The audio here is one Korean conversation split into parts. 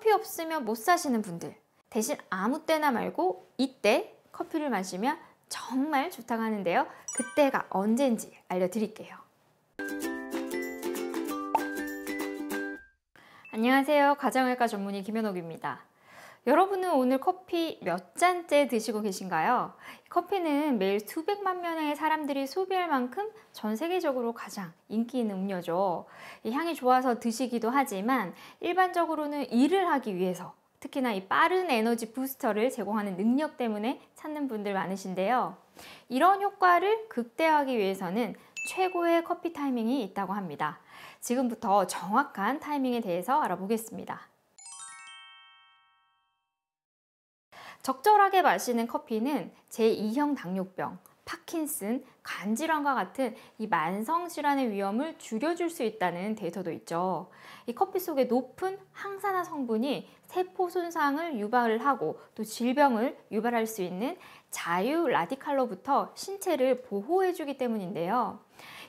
커피 없으면 못 사시는 분들, 대신 아무 때나 말고 이때 커피를 마시면 정말 좋다고 하는데요. 그때가 언제인지 알려드릴게요. 안녕하세요. 가정의학과 전문의 김현옥입니다. 여러분은 오늘 커피 몇 잔째 드시고 계신가요? 커피는 매일 수백만 명의 사람들이 소비할 만큼 전 세계적으로 가장 인기 있는 음료죠. 향이 좋아서 드시기도 하지만 일반적으로는 일을 하기 위해서, 특히나 이 빠른 에너지 부스터를 제공하는 능력 때문에 찾는 분들 많으신데요. 이런 효과를 극대화하기 위해서는 최고의 커피 타이밍이 있다고 합니다. 지금부터 정확한 타이밍에 대해서 알아보겠습니다. 적절하게 마시는 커피는 제2형 당뇨병, 파킨슨, 간질환과 같은 이 만성질환의 위험을 줄여줄 수 있다는 데이터도 있죠. 이 커피 속에 높은 항산화 성분이 세포 손상을 유발을 하고 또 질병을 유발할 수 있는 자유 라디칼로부터 신체를 보호해주기 때문인데요.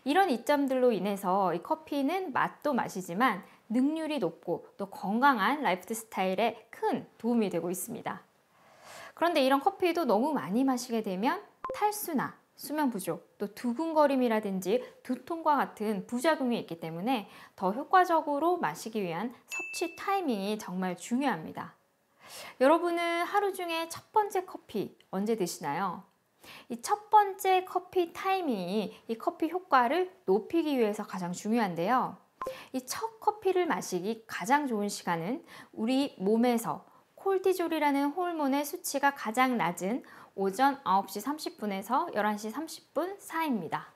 이런 이점들로 인해서 이 커피는 맛도 맛이지만 능률이 높고 또 건강한 라이프 스타일에 큰 도움이 되고 있습니다. 그런데 이런 커피도 너무 많이 마시게 되면 탈수나 수면 부족, 또 두근거림이라든지 두통과 같은 부작용이 있기 때문에 더 효과적으로 마시기 위한 섭취 타이밍이 정말 중요합니다. 여러분은 하루 중에 첫 번째 커피 언제 드시나요? 이 첫 번째 커피 타이밍이 이 커피 효과를 높이기 위해서 가장 중요한데요. 이 첫 커피를 마시기 가장 좋은 시간은 우리 몸에서 콜티졸이라는 호르몬의 수치가 가장 낮은 오전 9시 30분에서 11시 30분 사이입니다.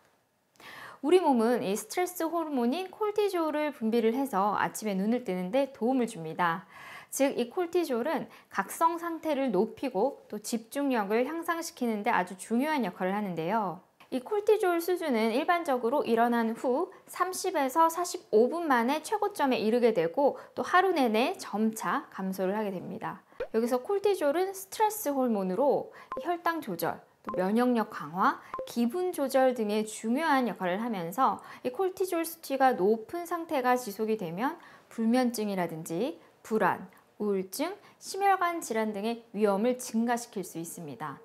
우리 몸은 이 스트레스 호르몬인 콜티졸을 분비를 해서 아침에 눈을 뜨는데 도움을 줍니다. 즉, 이 콜티졸은 각성 상태를 높이고 또 집중력을 향상시키는 데 아주 중요한 역할을 하는데요. 이 콜티졸 수준은 일반적으로 일어난 후 30에서 45분 만에 최고점에 이르게 되고 또 하루 내내 점차 감소를 하게 됩니다. 여기서 콜티졸은 스트레스 호르몬으로 혈당 조절, 또 면역력 강화, 기분 조절 등의 중요한 역할을 하면서 이 콜티졸 수치가 높은 상태가 지속이 되면 불면증이라든지 불안, 우울증, 심혈관 질환 등의 위험을 증가시킬 수 있습니다.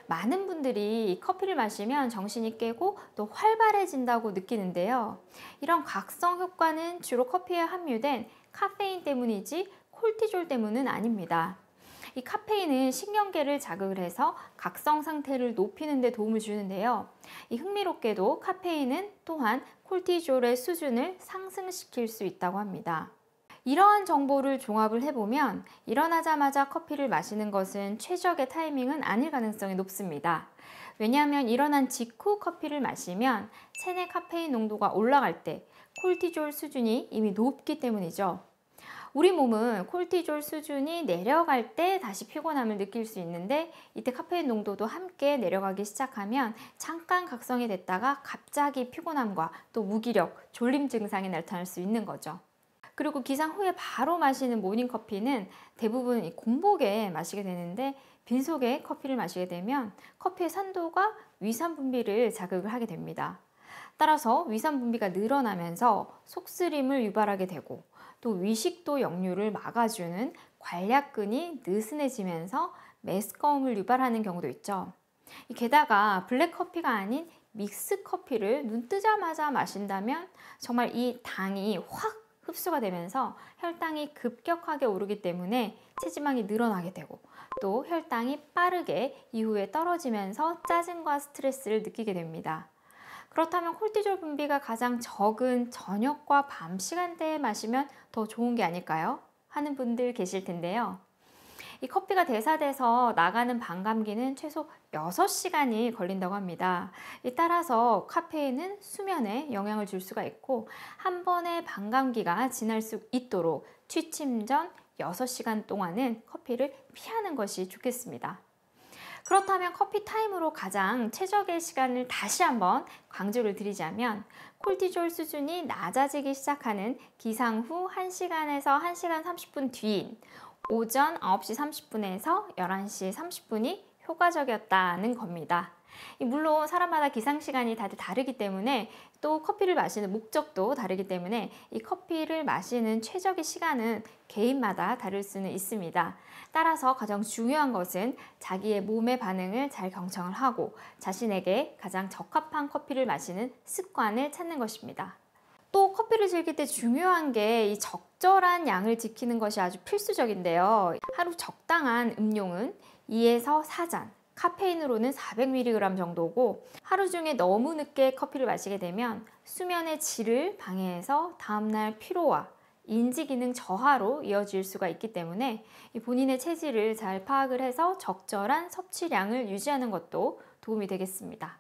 많은 분들이 커피를 마시면 정신이 깨고 또 활발해진다고 느끼는데요. 이런 각성 효과는 주로 커피에 함유된 카페인 때문이지 콜티졸 때문은 아닙니다. 이 카페인은 신경계를 자극을 해서 각성 상태를 높이는 데 도움을 주는데요. 이 흥미롭게도 카페인은 또한 콜티졸의 수준을 상승시킬 수 있다고 합니다. 이러한 정보를 종합을 해보면 일어나자마자 커피를 마시는 것은 최적의 타이밍은 아닐 가능성이 높습니다. 왜냐하면 일어난 직후 커피를 마시면 체내 카페인 농도가 올라갈 때 콜티졸 수준이 이미 높기 때문이죠. 우리 몸은 콜티졸 수준이 내려갈 때 다시 피곤함을 느낄 수 있는데 이때 카페인 농도도 함께 내려가기 시작하면 잠깐 각성이 됐다가 갑자기 피곤함과 또 무기력, 졸림 증상이 나타날 수 있는 거죠. 그리고 기상 후에 바로 마시는 모닝커피는 대부분 공복에 마시게 되는데 빈속에 커피를 마시게 되면 커피의 산도가 위산 분비를 자극을 하게 됩니다. 따라서 위산 분비가 늘어나면서 속쓰림을 유발하게 되고 또 위식도 역류를 막아주는 관략근이 느슨해지면서 메스꺼움을 유발하는 경우도 있죠. 게다가 블랙커피가 아닌 믹스커피를 눈 뜨자마자 마신다면 정말 이 당이 확 흡수가 되면서 혈당이 급격하게 오르기 때문에 체지방이 늘어나게 되고 또 혈당이 빠르게 이후에 떨어지면서 짜증과 스트레스를 느끼게 됩니다. 그렇다면 콜티졸 분비가 가장 적은 저녁과 밤 시간대에 마시면 더 좋은 게 아닐까요? 하는 분들 계실 텐데요. 이 커피가 대사돼서 나가는 반감기는 최소 6시간이 걸린다고 합니다. 따라서 카페인은 수면에 영향을 줄 수가 있고 한 번의 반감기가 지날 수 있도록 취침 전 6시간 동안은 커피를 피하는 것이 좋겠습니다. 그렇다면 커피 타임으로 가장 최적의 시간을 다시 한번 강조를 드리자면 콜티졸 수준이 낮아지기 시작하는 기상 후 1시간에서 1시간 30분 뒤인 오전 9시 30분에서 11시 30분이 효과적이었다는 겁니다. 물론 사람마다 기상 시간이 다들 다르기 때문에 또 커피를 마시는 목적도 다르기 때문에 이 커피를 마시는 최적의 시간은 개인마다 다를 수는 있습니다. 따라서 가장 중요한 것은 자기의 몸의 반응을 잘 경청을 하고 자신에게 가장 적합한 커피를 마시는 습관을 찾는 것입니다. 또 커피를 즐길 때 중요한 게 이 적절한 양을 지키는 것이 아주 필수적인데요. 하루 적당한 음용은 2에서 4잔, 카페인으로는 400mg 정도고, 하루 중에 너무 늦게 커피를 마시게 되면 수면의 질을 방해해서 다음날 피로와 인지 기능 저하로 이어질 수가 있기 때문에 본인의 체질을 잘 파악을 해서 적절한 섭취량을 유지하는 것도 도움이 되겠습니다.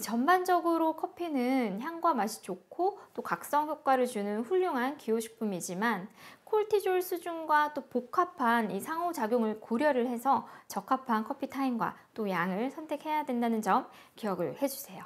전반적으로 커피는 향과 맛이 좋고 또 각성 효과를 주는 훌륭한 기호식품이지만 콜티졸 수준과 또 복합한 이 상호작용을 고려를 해서 적합한 커피 타임과 또 양을 선택해야 된다는 점 기억을 해주세요.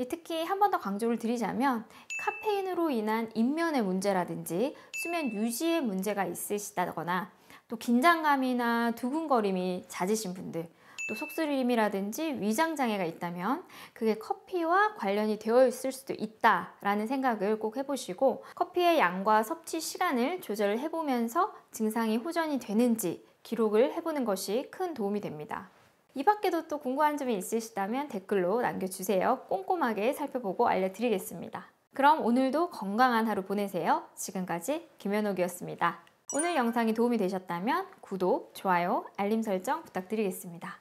특히 한 번 더 강조를 드리자면 카페인으로 인한 인면의 문제라든지 수면 유지에 문제가 있으시다거나 또 긴장감이나 두근거림이 잦으신 분들, 또 속쓰림이라든지 위장장애가 있다면 그게 커피와 관련이 되어 있을 수도 있다라는 생각을 꼭 해보시고 커피의 양과 섭취 시간을 조절을 해보면서 증상이 호전이 되는지 기록을 해보는 것이 큰 도움이 됩니다. 이 밖에도 또 궁금한 점이 있으시다면 댓글로 남겨주세요. 꼼꼼하게 살펴보고 알려드리겠습니다. 그럼 오늘도 건강한 하루 보내세요. 지금까지 김연옥이었습니다. 오늘 영상이 도움이 되셨다면 구독, 좋아요, 알림 설정 부탁드리겠습니다.